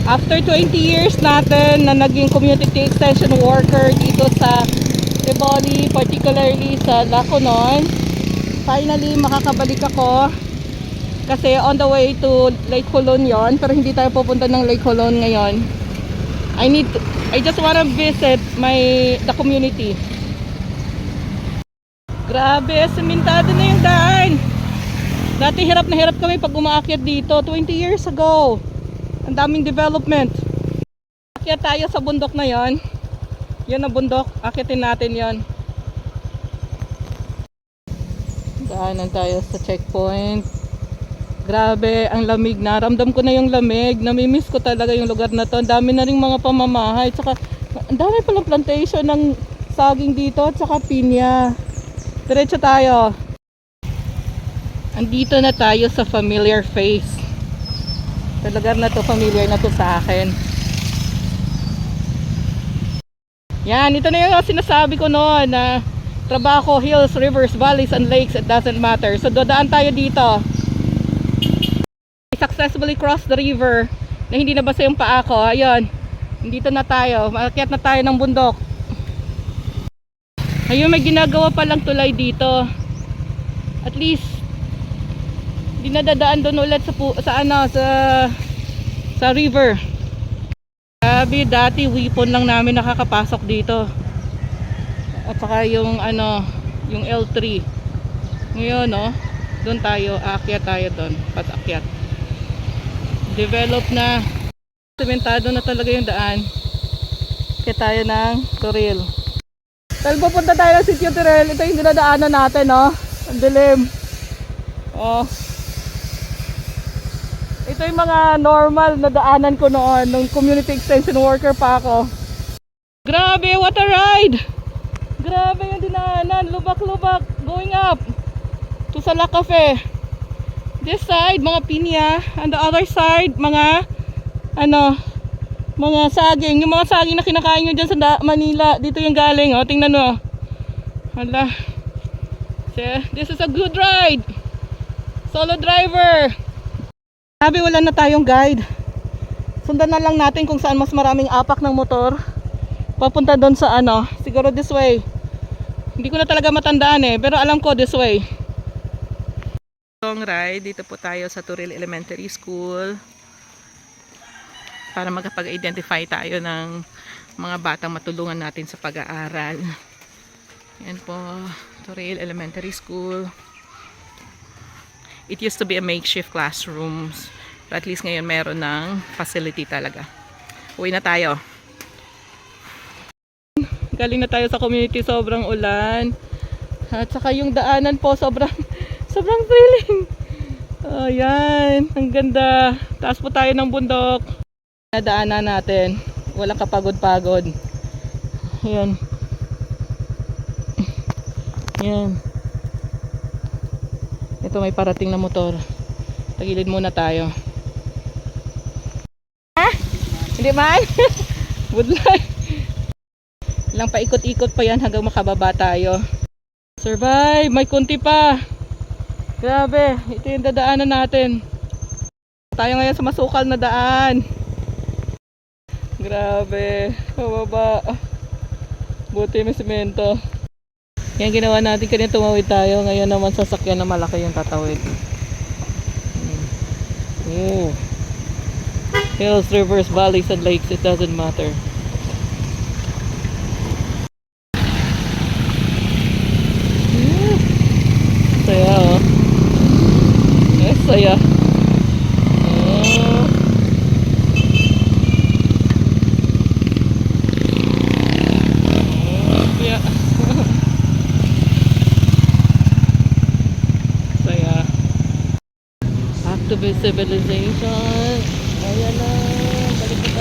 After 20 years natin na naging community extension worker dito sa Tiboli, particularly sa Laconon, finally makakabalik ako kasi on the way to Lake Colon yon, pero hindi tayo pupunta ng Lake Colon ngayon. I just wanna visit the community. Grabe, sementado na yung daan. Dati hirap na hirap kami pag umaakyat dito 20 years ago. Ang daming development. Akyat tayo sa bundok na yon. Yan ang bundok, akyatin natin yon. Daanan tayo sa checkpoint. Grabe, ang lamig na. Ramdam ko na yung lamig. Namimiss ko talaga yung lugar na to. Ang dami na rin mga pamamahay. Tsaka, ang dami palang plantation ng saging dito. Tsaka pinya. Diretso tayo. Andito na tayo sa familiar face. Sa lugar na to, familiar na to sa akin. Yan, ito na yung sinasabi ko noon na Trabajo, hills, rivers, valleys, and lakes, it doesn't matter. So, dodaan tayo dito. Successfully cross the river na hindi nabasa yung paa ko. Ayun, dito na tayo. Maakyat na tayo ng bundok. Ayun, may ginagawa palang tulay dito. At least hindi na dadaan doon ulit sa river. Grabe, dati weapon lang namin nakakapasok dito. At saka yung yung L3. Ngayon, no, doon tayo, aakyat tayo doon, patakyat. Develop na, sementado na talaga yung daan. Kaya tayo ng Toril. Dahil pupunta tayo ng Sitio Toril, ito yung dinadaanan natin, no? Ang dilim. Oh. Ito yung mga normal na daanan ko noon, nung community extension worker pa ako. Grabe, what a ride! Grabe yung dinaanan, lubak-lubak, going up to Sala Cafe. This side, mga pinya. On the other side, mga saging. Yung mga saging na kinakain nyo dyan sa Manila, dito yung galing, oh. Tingnan mo. Hala. This is a good ride. Solo driver. Sabi, wala na tayong guide. Sundan na lang natin kung saan mas maraming apak ng motor. Papunta doon sa siguro this way. Hindi ko na talaga matandaan pero alam ko this way. Long ride, dito po tayo sa Toril Elementary School para makapag-identify tayo ng mga batang matulungan natin sa pag-aaral. Yan po, Toril Elementary School. It used to be a makeshift classrooms, but at least ngayon meron ng facility talaga. Uwi na tayo. Galing na tayo sa community, sobrang ulan. At saka yung daanan po, sobrang thrilling. Ayan, ang ganda. Taas po tayo ng bundok. Nadaanan natin. Walang kapagod-pagod. Ayan. Ayan. Ito may parating na motor. Tagilid muna tayo. Ha? Hindi man? Woodline. Ilang paikot-ikot pa yan hanggang makababa tayo. Survive! May kunti pa. Grabe, ito yung dadaanan natin. Tayo ngayon sa masukal na daan. Grabe, pababa. Buti may semento. Yan ginawa natin, kanina tumawid tayo. Ngayon naman sasakyan na malaki yung tatawid. Oh. Hills, rivers, valleys, and lakes, it doesn't matter. Saya, oh. Yes, saya. Oh. Yeah. Saya. Back to civilization. Ayan na.